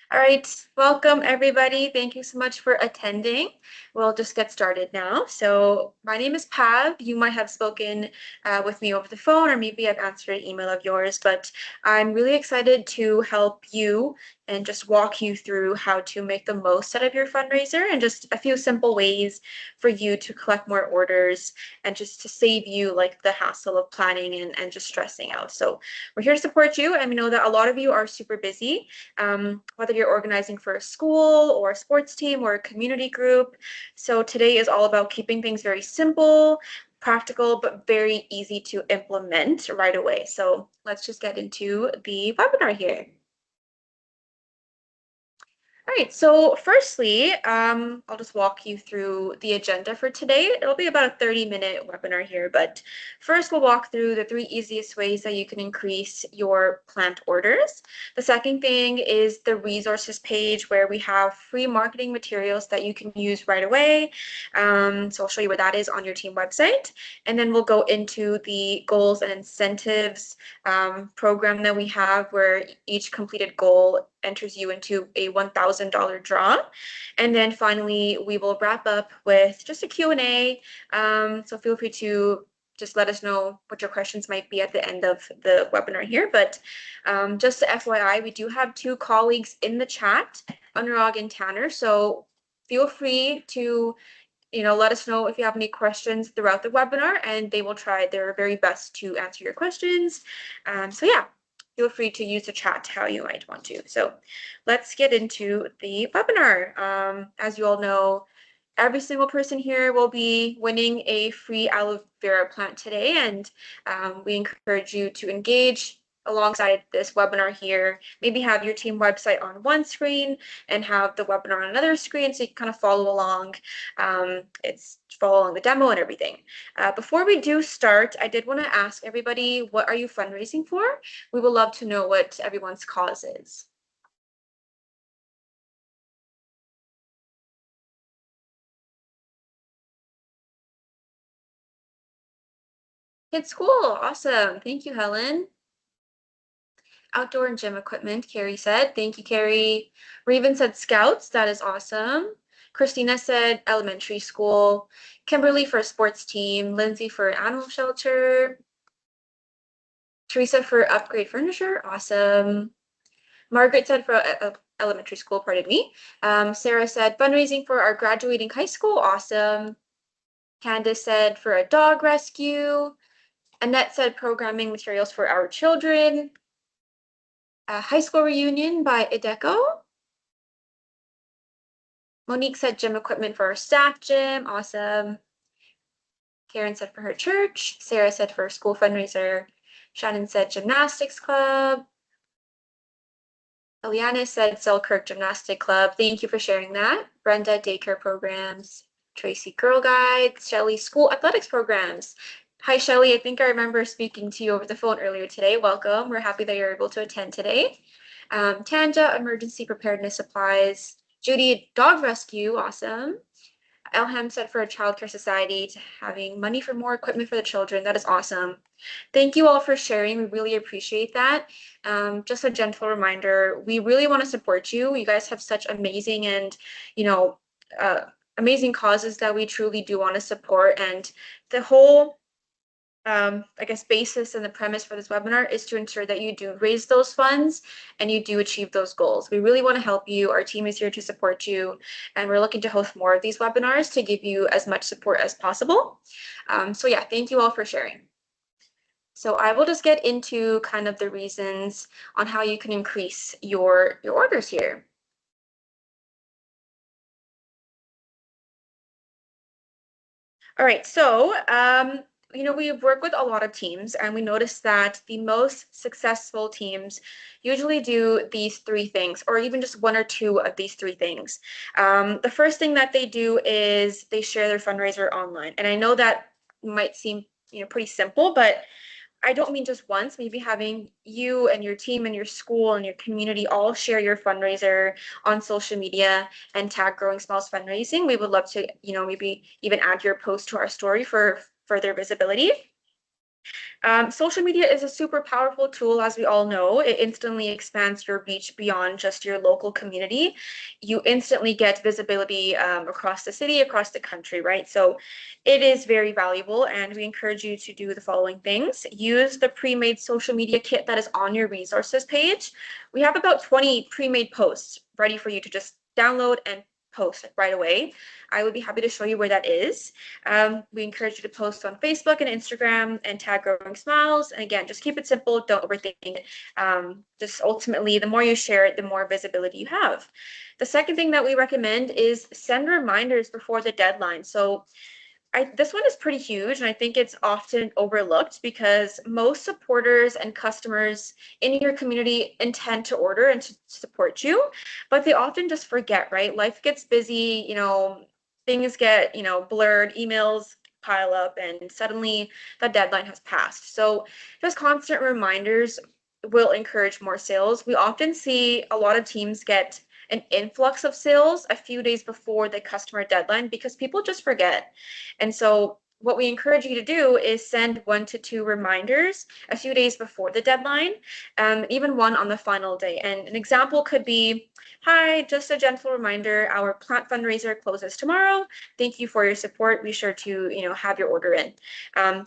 All right, welcome everybody. Thank you so much for attending. We'll just get started now. So my name is Pav. You might have spoken with me over the phone, or maybe I've answered an email of yours, but I'm really excited to help you and just walk you through how to make the most out of your fundraiser and just a few simple ways for you to collect more orders and just to save you like the hassle of planning and just stressing out. So we're here to support you, and we know that a lot of you are super busy, whether you're organizing for a school or a sports team or a community group. So today is all about keeping things very simple, practical, but very easy to implement right away. So let's just get into the webinar here. All right, so firstly, I'll just walk you through the agenda for today. It'll be about a 30-minute webinar here, but first we'll walk through the 3 easiest ways that you can increase your plant orders. The second thing is the resources page where we have free marketing materials that you can use right away. So I'll show you where that is on your team website. And then we'll go into the goals and incentives program that we have where each completed goal enters you into a $1,000 draw. And then finally, we will wrap up with just a Q&A. So feel free to just let us know what your questions might be at the end of the webinar here. But just FYI, we do have 2 colleagues in the chat, Anurag and Tanner. So feel free to let us know if you have any questions throughout the webinar, and they will try their very best to answer your questions. So yeah, feel free to use the chat how you might want to. So let's get into the webinar. As you all know, every single person here will be winning a free aloe vera plant today, and we encourage you to engage alongside this webinar here. Maybe have your team website on one screen and have the webinar on another screen so you can kind of follow along. It's following the demo and everything. Before we do start, I did want to ask everybody, what are you fundraising for? We would love to know what everyone's cause is. Kids School, awesome. Thank you, Helen. Outdoor and gym equipment, Carrie said. Thank you, Carrie. Raven said scouts. That is awesome. Christina said elementary school. Kimberly for a sports team. Lindsay for animal shelter. Teresa for upgrade furniture. Awesome. Margaret said for elementary school, pardon me. Sarah said fundraising for our graduating high school. Awesome. Candace said for a dog rescue. Annette said programming materials for our children. A high school reunion by Ideco. Monique said gym equipment for our staff gym. Awesome. Karen said for her church. Sarah said for school fundraiser. Shannon said gymnastics club. Eliana said Selkirk Gymnastic Club. Thank you for sharing that. Brenda, daycare programs. Tracy, Girl Guides. Shelly, school athletics programs. Hi, Shelly. I think I remember speaking to you over the phone earlier today. Welcome. We're happy that you're able to attend today. Tanja, emergency preparedness supplies. Judy, dog rescue. Awesome. Elham said for a childcare society to having money for more equipment for the children. That is awesome. Thank you all for sharing. We really appreciate that. Just a gentle reminder, we really want to support you. You guys have such amazing and, amazing causes that we truly do want to support. And the whole I guess, basis and the premise for this webinar is to ensure that you do raise those funds and you do achieve those goals. We really want to help you. Our team is here to support you, and we're looking to host more of these webinars to give you as much support as possible. So yeah, thank you all for sharing. So I will just get into kind of the reasons on how you can increase your orders here. All right, so we've worked with a lot of teams, and we noticed that the most successful teams usually do these 3 things, or even just 1 or 2 of these 3 things. The first thing that they do is they share their fundraiser online. And I know that might seem pretty simple, but I don't mean just once, maybe having you and your team and your school and your community all share your fundraiser on social media and tag Growing Smells Fundraising. We would love to, maybe even add your post to our story for further visibility. Social media is a super powerful tool, as we all know. It instantly expands your reach beyond just your local community. You instantly get visibility across the city, across the country, right? So it is very valuable, and we encourage you to do the following things. Use the pre-made social media kit that is on your resources page. We have about 20 pre-made posts ready for you to just download and post right away. I would be happy to show you where that is. We encourage you to post on Facebook and Instagram and tag Growing Smiles. And again, just keep it simple. Don't overthink it. Just ultimately, the more you share it, the more visibility you have. The second thing that we recommend is send reminders before the deadline. So this one is pretty huge, and I think it's often overlooked because most supporters and customers in your community intend to order and to support you, but they often just forget, right? Life gets busy, things get, blurred, emails pile up, and suddenly the deadline has passed. So just constant reminders will encourage more sales. We often see a lot of teams get an influx of sales a few days before the customer deadline because people just forget. And so what we encourage you to do is send 1 to 2 reminders a few days before the deadline, even one on the final day. And an example could be, hi, just a gentle reminder, our plant fundraiser closes tomorrow. Thank you for your support. Be sure to, have your order in.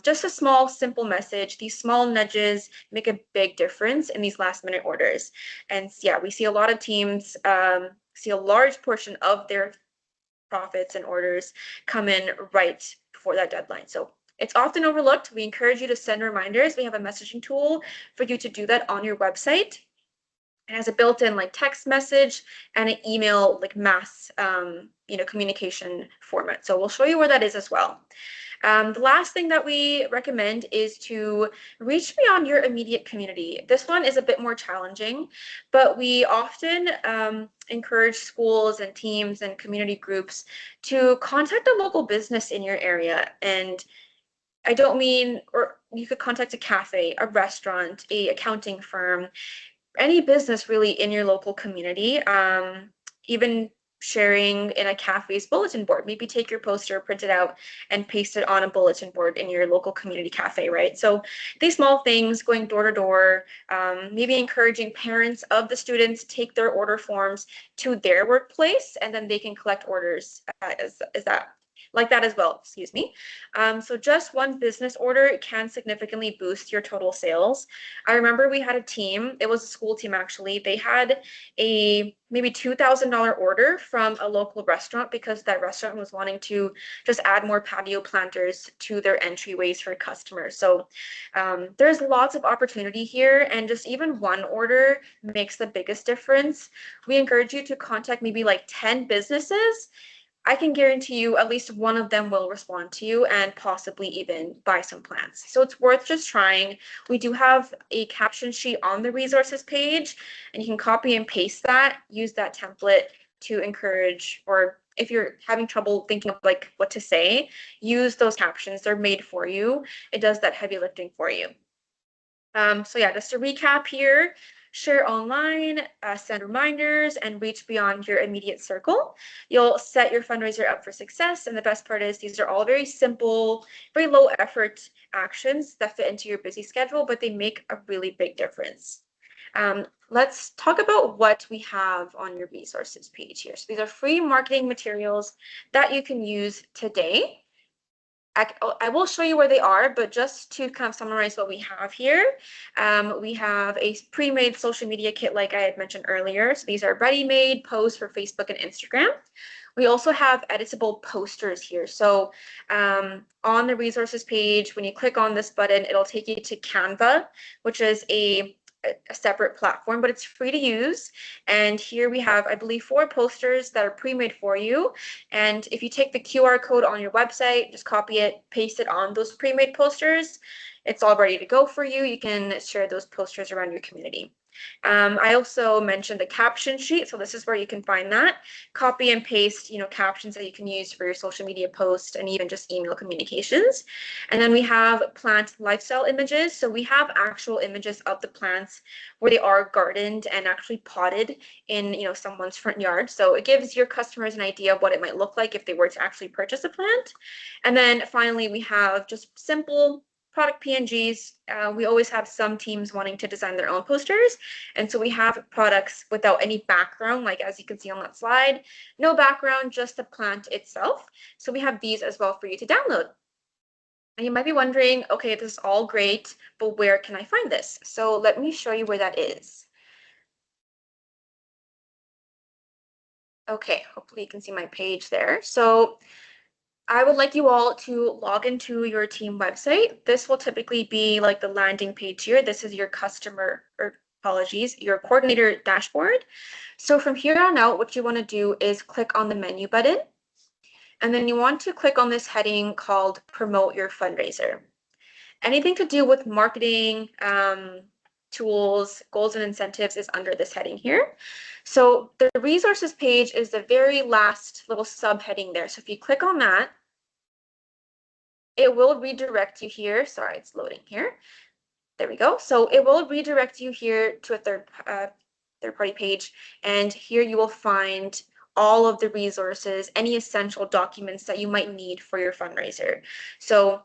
Just a small, simple message. These small nudges make a big difference in these last minute orders. And yeah, we see a lot of teams see a large portion of their profits and orders come in right before that deadline. So it's often overlooked. We encourage you to send reminders. We have a messaging tool for you to do that on your website. It has a built-in like text message and an email like mass communication format. So we'll show you where that is as well. The last thing that we recommend is to reach beyond your immediate community. This one is a bit more challenging, but we often encourage schools and teams and community groups to contact a local business in your area. And I don't mean, or you could contact a cafe, a restaurant, a accounting firm, any business really in your local community, even sharing in a cafe's bulletin board. Maybe take your poster, print it out, and paste it on a bulletin board in your local community cafe, right? So these small things, going door to door, maybe encouraging parents of the students take their order forms to their workplace, and then they can collect orders that as well, excuse me. So just one business order can significantly boost your total sales. I remember we had a team, it was a school team actually, they had a maybe $2,000 order from a local restaurant because that restaurant was wanting to just add more patio planters to their entryways for customers. So there's lots of opportunity here, and just even one order makes the biggest difference. We encourage you to contact maybe like 10 businesses. I can guarantee you at least one of them will respond to you and possibly even buy some plants. So it's worth just trying. We do have a caption sheet on the resources page, and you can copy and paste that, use that template to encourage, or if you're having trouble thinking of like what to say, use those captions. They're made for you. It does that heavy lifting for you. So yeah, just to recap here, share online, send reminders, and reach beyond your immediate circle. You'll set your fundraiser up for success. And the best part is these are all very simple, very low effort actions that fit into your busy schedule, but they make a really big difference. Let's talk about what we have on your resources page here. So these are free marketing materials that you can use today. I will show you where they are, but just to kind of summarize what we have here, we have a pre-made social media kit like I had mentioned earlier. So these are ready-made posts for Facebook and Instagram. We also have editable posters here. So on the resources page, when you click on this button, it'll take you to Canva, which is a separate platform, but it's free to use. And here we have, I believe, 4 posters that are pre-made for you. And if you take the QR code on your website, just copy it, paste it on those pre-made posters, it's all ready to go for you. You can share those posters around your community. I also mentioned the caption sheet, so this is where you can find that. Copy and paste, captions that you can use for your social media posts and even just email communications. And then we have plant lifestyle images. So we have actual images of the plants where they are gardened and actually potted in, someone's front yard. So it gives your customers an idea of what it might look like if they were to actually purchase a plant. And then finally, we have just simple product PNGs. We always have some teams wanting to design their own posters. And so we have products without any background, like as you can see on that slide, no background, just the plant itself. So we have these as well for you to download. And you might be wondering, okay, this is all great, but where can I find this? So let me show you where that is. Okay, hopefully you can see my page there. So I would like you all to log into your team website. This will typically be like the landing page here. This is your customer, or apologies, your coordinator dashboard. So from here on out, what you want to do is click on the menu button. And then you want to click on this heading called Promote Your Fundraiser. Anything to do with marketing, tools, goals and incentives is under this heading here. So the resources page is the very last little subheading there. So if you click on that, it will redirect you here. Sorry, it's loading here. There we go. So it will redirect you here to a third-party page. And here you will find all of the resources, any essential documents that you might need for your fundraiser. So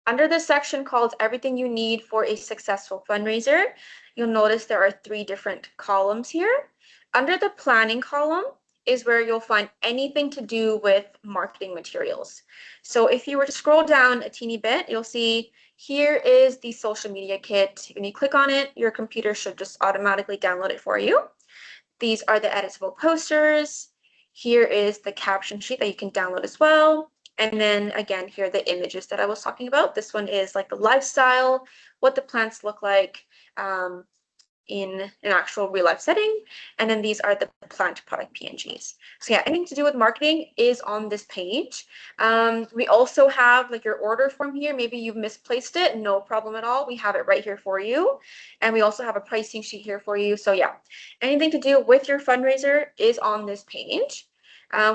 under this section called Everything You Need for a Successful Fundraiser, you'll notice there are 3 different columns here. Under the planning column is where you'll find anything to do with marketing materials. So if you were to scroll down a teeny bit, you'll see here is the social media kit. When you click on it, your computer should just automatically download it for you. These are the editable posters. Here is the caption sheet that you can download as well. And then again, here are the images that I was talking about. This one is like the lifestyle, what the plants look like in an actual real life setting. And then these are the plant product PNGs. So yeah, anything to do with marketing is on this page. We also have like your order form here. Maybe you've misplaced it, no problem at all. We have it right here for you. And we also have a pricing sheet here for you. So yeah, anything to do with your fundraiser is on this page.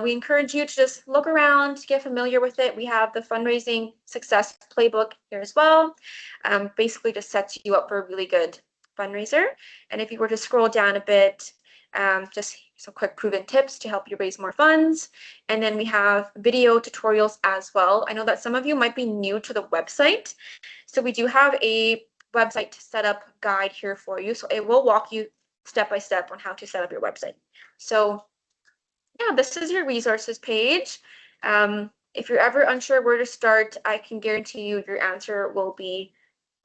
We encourage you to just look around, get familiar with it. We have the fundraising success playbook here as well. Basically just sets you up for a really good fundraiser. And if you were to scroll down a bit, just some quick proven tips to help you raise more funds. And then we have video tutorials as well. I know that some of you might be new to the website. So we do have a website setup guide here for you. So it will walk you step by step on how to set up your website. So yeah, this is your resources page. If you're ever unsure where to start, I can guarantee you your answer will be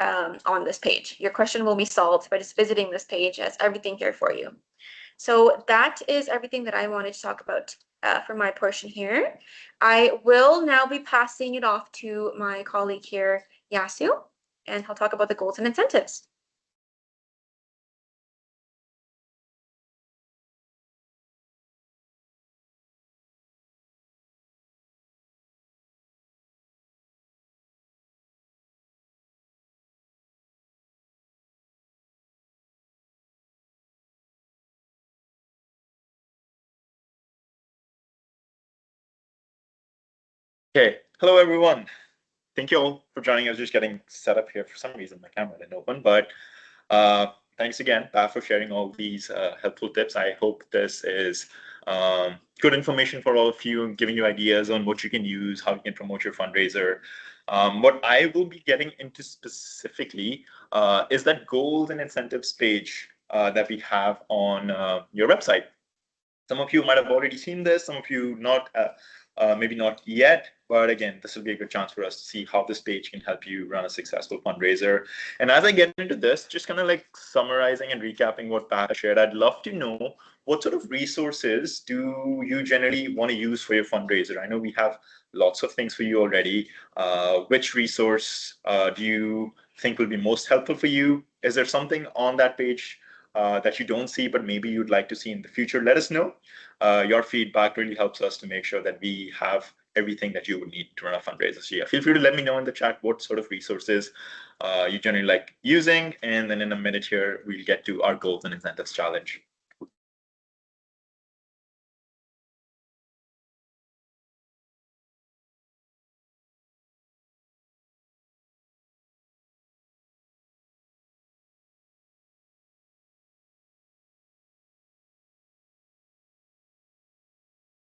on this page. Your question will be solved by just visiting this page. It has everything here for you. So that is everything that I wanted to talk about for my portion here. I will now be passing it off to my colleague here, Yasu, and he'll talk about the goals and incentives. Okay, hello everyone. Thank you all for joining. I was just getting set up here. For some reason, my camera didn't open, but thanks again, Pat, for sharing all these helpful tips. I hope this is good information for all of you, giving you ideas on what you can use, how you can promote your fundraiser. What I will be getting into specifically is that goals and incentives page that we have on your website. Some of you might have already seen this, some of you not, maybe not yet, but again, this will be a good chance for us to see how this page can help you run a successful fundraiser. And as I get into this, just kind of like summarizing and recapping what Pat shared, I'd love to know what sort of resources do you generally want to use for your fundraiser? I know we have lots of things for you already. Which resource do you think will be most helpful for you? Is there something on that page that you don't see, but maybe you'd like to see in the future? Let us know. Your feedback really helps us to make sure that we have everything that you would need to run a fundraiser. So yeah, feel free to let me know in the chat what sort of resources you generally like using. And then in a minute here, we'll get to our goals and incentives challenge.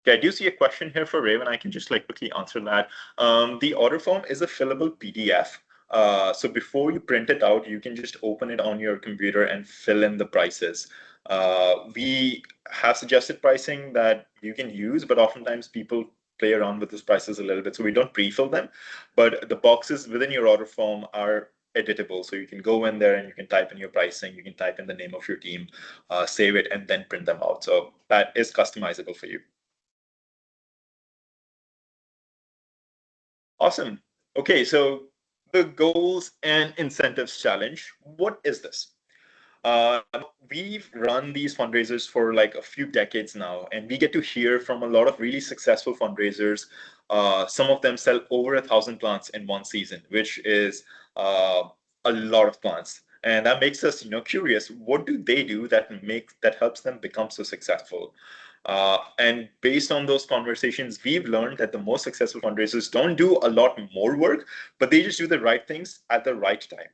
Okay, I do see a question here for Raven. I can just like quickly answer that. The order form is a fillable PDF. So before you print it out, you can just open it on your computer and fill in the prices. We have suggested pricing that you can use, but oftentimes people play around with those prices a little bit. So we don't pre-fill them, but the boxes within your order form are editable. So you can go in there and you can type in your pricing, you can type in the name of your team, save it, and then print them out. So that is customizable for you. Awesome. Okay, so the goals and incentives challenge. What is this? Uh, we've run these fundraisers for like a few decades now, and we get to hear from a lot of really successful fundraisers. Some of them sell over 1,000 plants in one season, which is uh, a lot of plants. And that makes us, curious. What do they do that helps them become so successful? And based on those conversations, we've learned that the most successful fundraisers don't do a lot more work, but they just do the right things at the right time.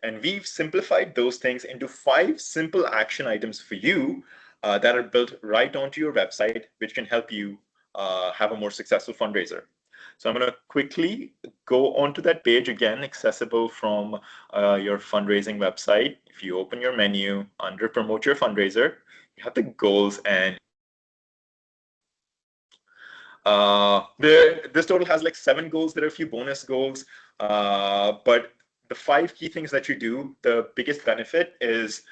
And we've simplified those things into 5 simple action items for you that are built right onto your website, which can help you have a more successful fundraiser. So I'm going to quickly go onto that page again, accessible from your fundraising website. If you open your menu under Promote Your Fundraiser, you have the goals, and this total has like 7 goals. There are a few bonus goals, but the 5 key things that you do, the biggest benefit is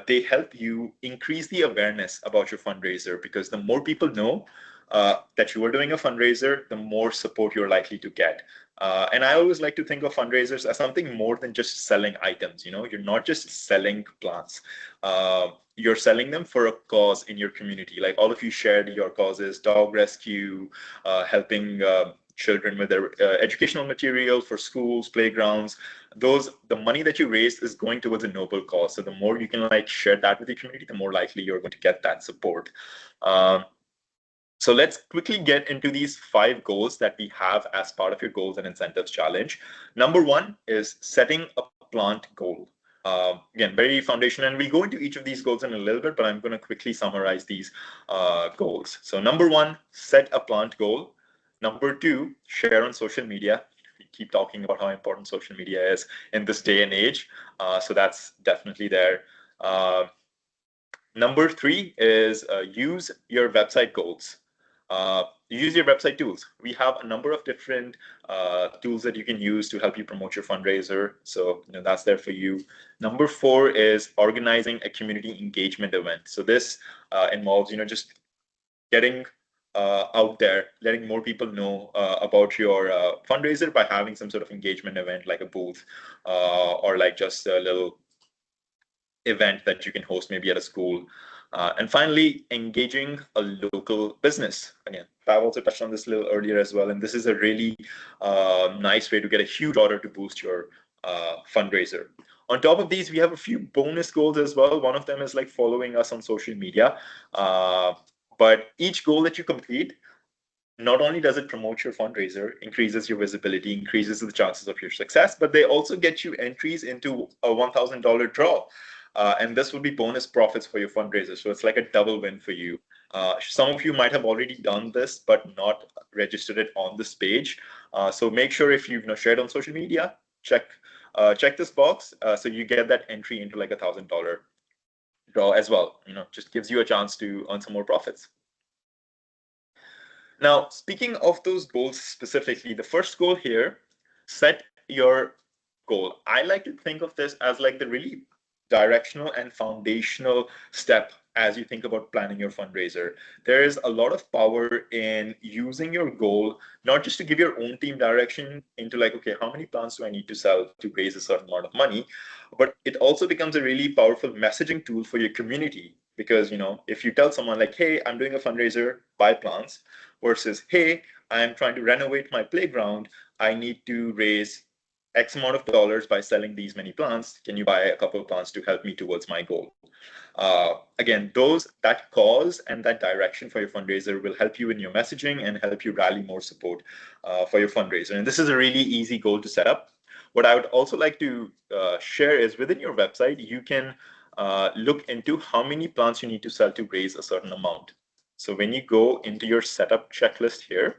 they help you increase the awareness about your fundraiser, because the more people know that you are doing a fundraiser, the more support you're likely to get. And I always like to think of fundraisers as something more than just selling items. You're not just selling plants. You're selling them for a cause in your community. Like all of you shared your causes: dog rescue, helping children with their educational material for schools, playgrounds. The money that you raise is going towards a noble cause. So the more you can like share that with your community, the more likely you're going to get that support. Um, so let's quickly get into these 5 goals that we have as part of your goals and incentives challenge. Number 1 is setting a plant goal. Again, very foundational, and we'll go into each of these goals in a little bit, but I'm going to quickly summarize these goals. So number 1, set a plant goal. Number 2, share on social media. We keep talking about how important social media is in this day and age. So that's definitely there. Number 3 is use your website goals. Use your website tools. We have a number of different tools that you can use to help you promote your fundraiser. So that's there for you. Number 4 is organizing a community engagement event. So this involves just getting out there, letting more people know about your fundraiser by having some sort of engagement event, like a booth or like just a little event that you can host maybe at a school. And finally, engaging a local business. Again, I've also touched on this a little earlier as well, and this is a really nice way to get a huge order to boost your fundraiser. On top of these, we have a few bonus goals as well. One of them is like following us on social media. But each goal that you complete, not only does it promote your fundraiser, increases your visibility, increases the chances of your success, but they also get you entries into a $1,000 draw. And this will be bonus profits for your fundraiser. So it's like a double win for you. Some of you might have already done this, but not registered it on this page. So make sure if you've shared on social media, check this box so you get that entry into like $1,000 draw as well. Just gives you a chance to earn some more profits. Now, speaking of those goals specifically, the first goal here, set your goal. I like to think of this as like the really directional and foundational step as you think about planning your fundraiser. There is a lot of power in using your goal, not just to give your own team direction into like, okay, how many plants do I need to sell to raise a certain amount of money? But it also becomes a really powerful messaging tool for your community. Because, if you tell someone like, hey, I'm doing a fundraiser, buy plants, versus, hey, I'm trying to renovate my playground, I need to raise X amount of dollars by selling these many plants. Can you buy a couple of plants to help me towards my goal? Again, that cause and that direction for your fundraiser will help you in your messaging and help you rally more support for your fundraiser. And this is a really easy goal to set up. What I would also like to share is within your website, you can look into how many plants you need to sell to raise a certain amount. So when you go into your setup checklist here,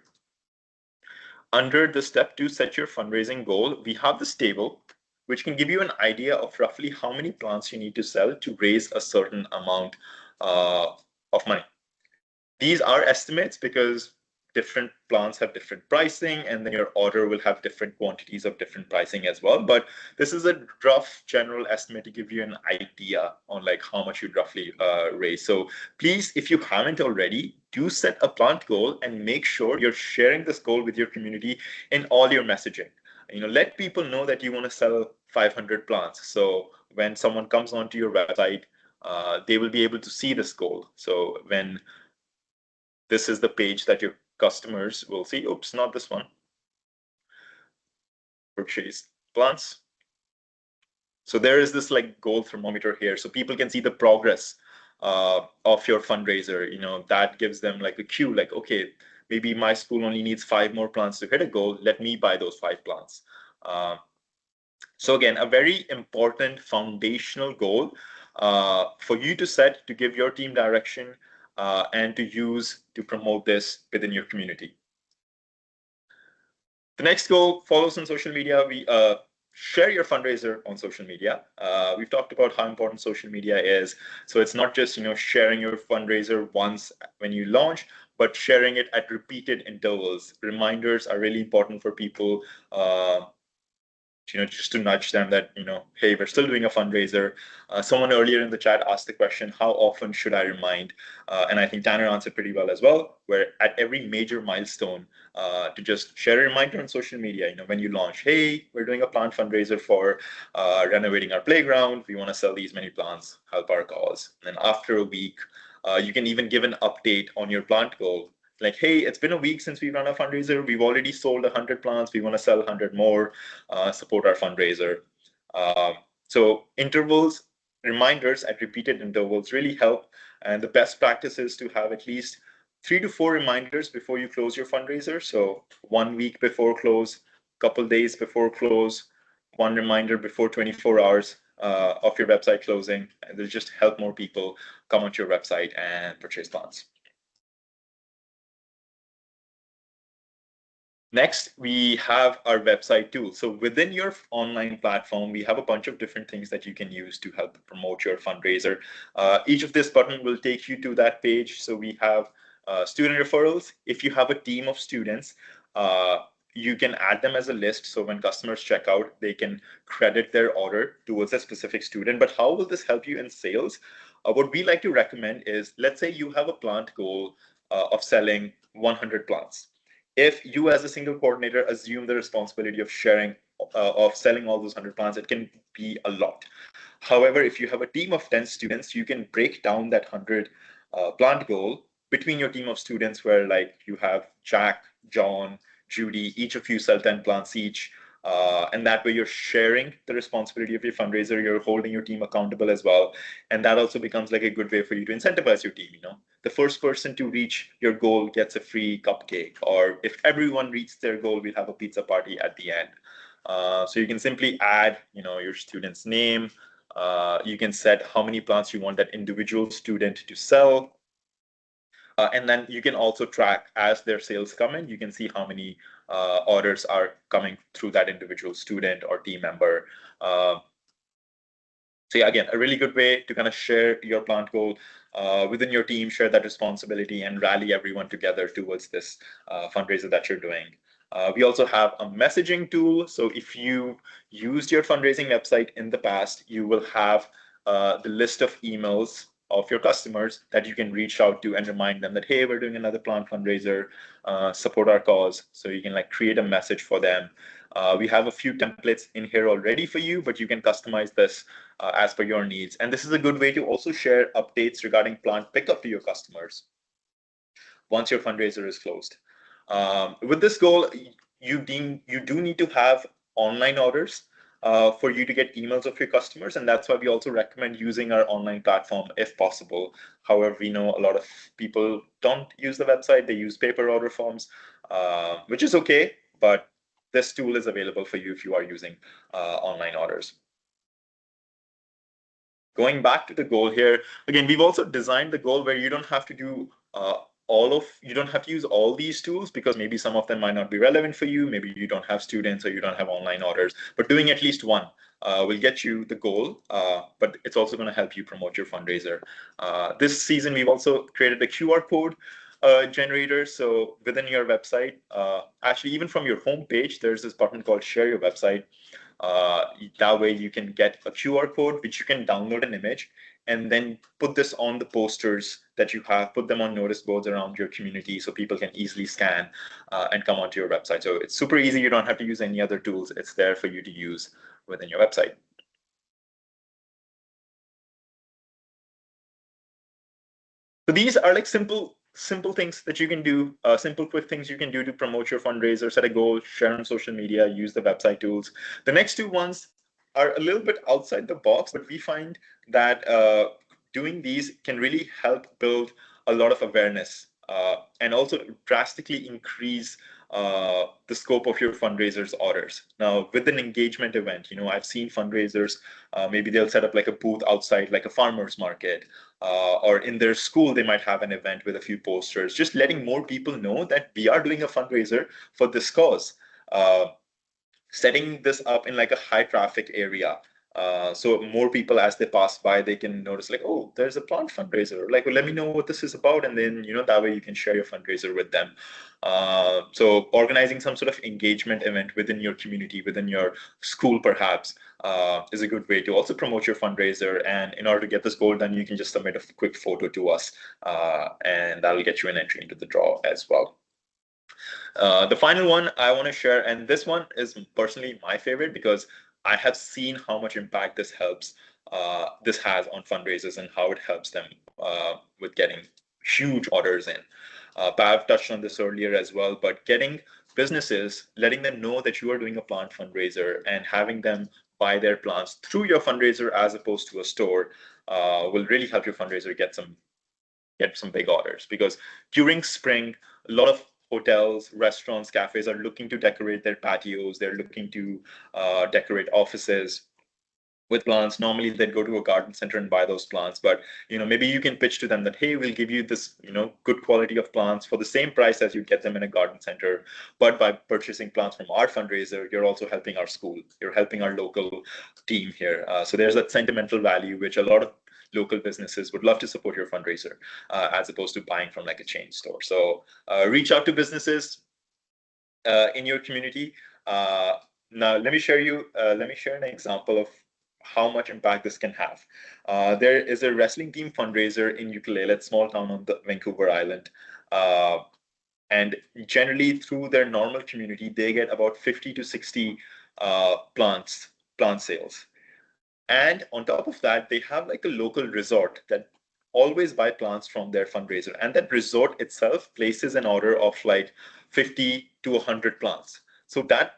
Under the step 2, set your fundraising goal, we have this table which can give you an idea of roughly how many plants you need to sell to raise a certain amount of money. These are estimates because different plants have different pricing, and then your order will have different quantities of different pricing as well. But this is a rough general estimate to give you an idea on like how much you'd roughly raise. So please, if you haven't already, do set a plant goal and make sure you're sharing this goal with your community in all your messaging. Let people know that you want to sell 500 plants. So when someone comes onto your website, they will be able to see this goal. So when this is the page that your customers will see. Oops, not this one. Purchase plants. So there is this like goal thermometer here. So people can see the progress of your fundraiser. That gives them like a cue, like, okay, maybe my school only needs 5 more plants to hit a goal. Let me buy those 5 plants. So again, a very important foundational goal for you to set to give your team direction and to use to promote this within your community. The next goal, follows on social media. We share your fundraiser on social media. We've talked about how important social media is. So it's not just sharing your fundraiser once when you launch, but sharing it at repeated intervals. Reminders are really important for people. Just to nudge them that, hey, we're still doing a fundraiser. Someone earlier in the chat asked the question, how often should I remind? And I think Tanner answered pretty well as well, where at every major milestone, to just share a reminder on social media, when you launch, hey, we're doing a plant fundraiser for renovating our playground. We want to sell these many plants, help our cause. And then after a week, you can even give an update on your plant goal. Like, hey, it's been a week since we run a fundraiser. We've already sold 100 plants. We want to sell 100 more, support our fundraiser. So intervals, reminders at repeated intervals really help. And the best practice is to have at least 3 to 4 reminders before you close your fundraiser. So 1 week before close, couple days before close, 1 reminder before 24 hours of your website closing. And they'll just help more people come onto your website and purchase plants. Next, we have our website tool. So within your online platform, we have a bunch of different things that you can use to help promote your fundraiser. Each of this button will take you to that page. So we have student referrals. If you have a team of students, you can add them as a list. So when customers check out, they can credit their order towards a specific student. But how will this help you in sales? What we like to recommend is, let's say you have a plant goal of selling 100 plants. If you as a single coordinator assume the responsibility of sharing, of selling all those 100 plants, it can be a lot. However, if you have a team of 10 students, you can break down that 100 plant goal between your team of students, where like you have Jack, John, Judy, each of you sell 10 plants each. And that way you're sharing the responsibility of your fundraiser, you're holding your team accountable as well. And that also becomes like a good way for you to incentivize your team. The first person to reach your goal gets a free cupcake, or if everyone reaches their goal, we'll have a pizza party at the end. So you can simply add, your student's name. You can set how many plants you want that individual student to sell. And then you can also track as their sales come in, you can see how many orders are coming through that individual student or team member. So yeah, again, a really good way to kind of share your plant goal within your team, share that responsibility, and rally everyone together towards this fundraiser that you're doing. We also have a messaging tool. So if you used your fundraising website in the past, you will have the list of emails of your customers that you can reach out to and remind them that, hey, we're doing another plant fundraiser, support our cause. So you can like create a message for them. We have a few templates in here already for you, but you can customize this as per your needs. And this is a good way to also share updates regarding plant pickup to your customers once your fundraiser is closed. With this goal, you do need to have online orders for you to get emails of your customers, and that's why we also recommend using our online platform if possible. However, we know a lot of people don't use the website; they use paper order forms, which is okay. But this tool is available for you if you are using online orders. Going back to the goal here, again, we've also designed the goal where you don't have to do you don't have to use all these tools because maybe some of them might not be relevant for you. Maybe you don't have students or you don't have online orders, but doing at least one will get you the goal, but it's also going to help you promote your fundraiser. This season, we've also created a QR code generator. So within your website, actually, even from your homepage, there's this button called Share Your Website. Uh, that way you can get a QR code, which you can download an image and then put this on the posters that you have, put them on notice boards around your community so people can easily scan and come onto your website. So it's super easy. You don't have to use any other tools. It's there for you to use within your website. So these are like simple things that you can do, simple, quick things you can do to promote your fundraiser, set a goal, share on social media, use the website tools. The next two ones are a little bit outside the box, but we find that doing these can really help build a lot of awareness and also drastically increase the scope of your fundraiser's orders. Now, with an engagement event, I've seen fundraisers, maybe they'll set up like a booth outside, like a farmer's market, or in their school, they might have an event with a few posters, just letting more people know that we are doing a fundraiser for this cause. Uh, Setting this up in like a high traffic area. So more people as they pass by, they can notice like, oh, there's a plant fundraiser. Like, well, let me know what this is about. And then, that way you can share your fundraiser with them. So organizing some sort of engagement event within your community, within your school, perhaps, is a good way to also promote your fundraiser. And in order to get this goal done, you can just submit a quick photo to us, and that'll get you an entry into the draw as well. The final one I want to share, and this one is personally my favorite because I have seen how much impact this has on fundraisers and how it helps them with getting huge orders in. Pav touched on this earlier as well, but getting businesses, letting them know that you are doing a plant fundraiser and having them buy their plants through your fundraiser as opposed to a store will really help your fundraiser get some big orders, because during spring, a lot of hotels, restaurants, cafes are looking to decorate their patios. They're looking to decorate offices with plants. Normally they'd go to a garden center and buy those plants, but maybe you can pitch to them that, hey, we'll give you this good quality of plants for the same price as you get them in a garden center, but by purchasing plants from our fundraiser, you're also helping our school, you're helping our local team here. So there's that sentimental value which a lot of local businesses would love to support your fundraiser, as opposed to buying from like a chain store. So reach out to businesses in your community. Now let me share an example of how much impact this can have. There is a wrestling team fundraiser in Ukulele, small town on the Vancouver Island. Uh, and generally through their normal community, they get about 50 to 60 plant sales. And on top of that, they have like a local resort that always buy plants from their fundraiser. And that resort itself places an order of like 50 to 100 plants. So that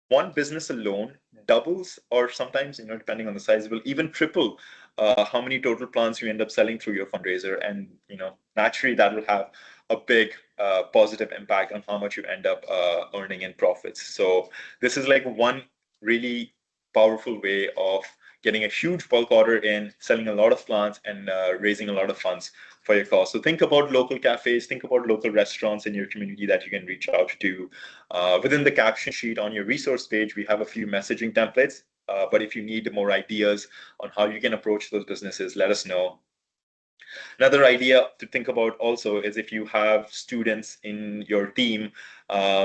one business alone doubles, or sometimes, depending on the size, will even triple how many total plants you end up selling through your fundraiser. And, naturally that will have a big positive impact on how much you end up earning in profits. So this is like one really powerful way of getting a huge bulk order in, selling a lot of plants, and raising a lot of funds for your cause. So think about local cafes, think about local restaurants in your community that you can reach out to. Within the caption sheet on your resource page, we have a few messaging templates. But if you need more ideas on how you can approach those businesses, let us know. Another idea to think about also is if you have students in your team,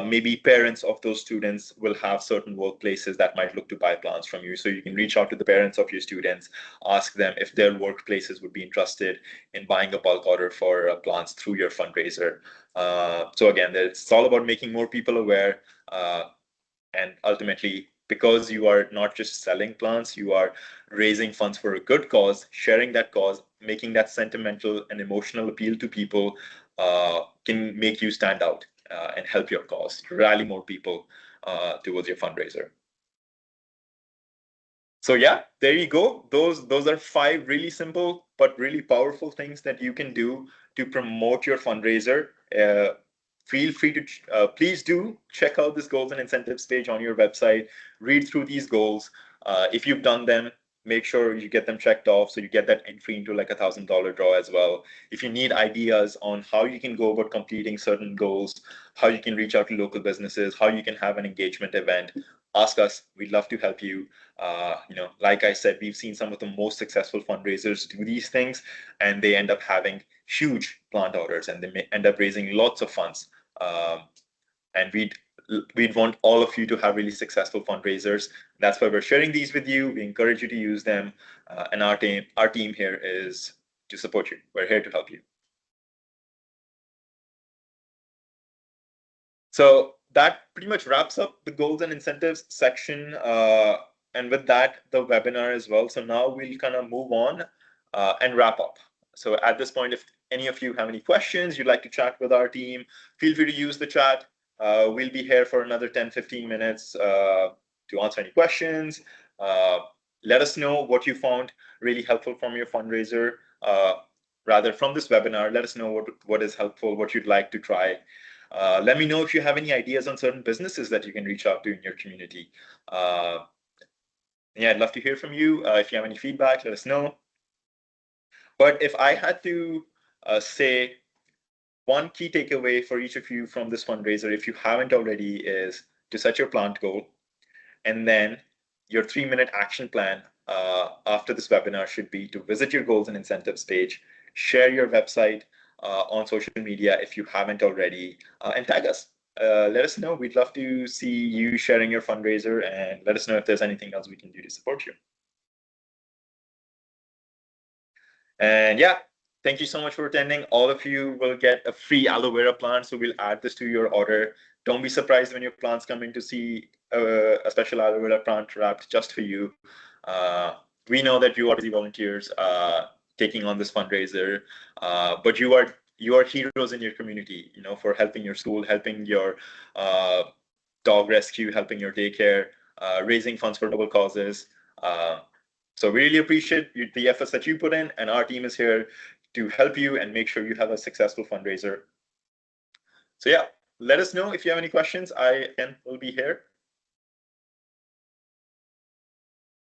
maybe parents of those students will have certain workplaces that might look to buy plants from you. So you can reach out to the parents of your students, ask them if their workplaces would be interested in buying a bulk order for plants through your fundraiser. So again, it's all about making more people aware. And ultimately, because you are not just selling plants, you are raising funds for a good cause, sharing that cause, making that sentimental and emotional appeal to people, can make you stand out and help your cause, rally more people towards your fundraiser. So yeah, there you go. Those are 5 really simple but really powerful things that you can do to promote your fundraiser. Feel free to please do check out this goals and incentives page on your website. Read through these goals. If you've done them, make sure you get them checked off so you get that entry into like $1,000 draw as well. If you need ideas on how you can go about completing certain goals, how you can reach out to local businesses, how you can have an engagement event, ask us. We'd love to help you. Like I said, we've seen some of the most successful fundraisers do these things, and they end up having huge plant orders, and they may end up raising lots of funds. And we'd want all of you to have really successful fundraisers. That's why we're sharing these with you. We encourage you to use them, and our team here is to support you. We're here to help you. So that pretty much wraps up the goals and incentives section, and with that, the webinar as well. So now we'll kind of move on and wrap up. So at this point, if any of you have any questions, you'd like to chat with our team, feel free to use the chat. We'll be here for another 10-15 minutes to answer any questions. Let us know what you found really helpful from your fundraiser. Rather, from this webinar, let us know what is helpful, what you'd like to try. Let me know if you have any ideas on certain businesses that you can reach out to in your community. Yeah, I'd love to hear from you. If you have any feedback, let us know. But if I had to say one key takeaway for each of you from this fundraiser, if you haven't already, is to set your plant goal, and then your 3-minute action plan after this webinar should be to visit your goals and incentives page, share your website on social media if you haven't already, and tag us. Let us know. We'd love to see you sharing your fundraiser, and let us know if there's anything else we can do to support you. And yeah, thank you so much for attending. All of you will get a free aloe vera plant, so we'll add this to your order. Don't be surprised when your plants come in to see a special aloe vera plant wrapped just for you. We know that you are busy volunteers taking on this fundraiser, but you are heroes in your community, for helping your school, helping your dog rescue, helping your daycare, raising funds for noble causes. So we really appreciate the efforts that you put in, and our team is here to help you and make sure you have a successful fundraiser. So yeah, let us know if you have any questions. I will be here.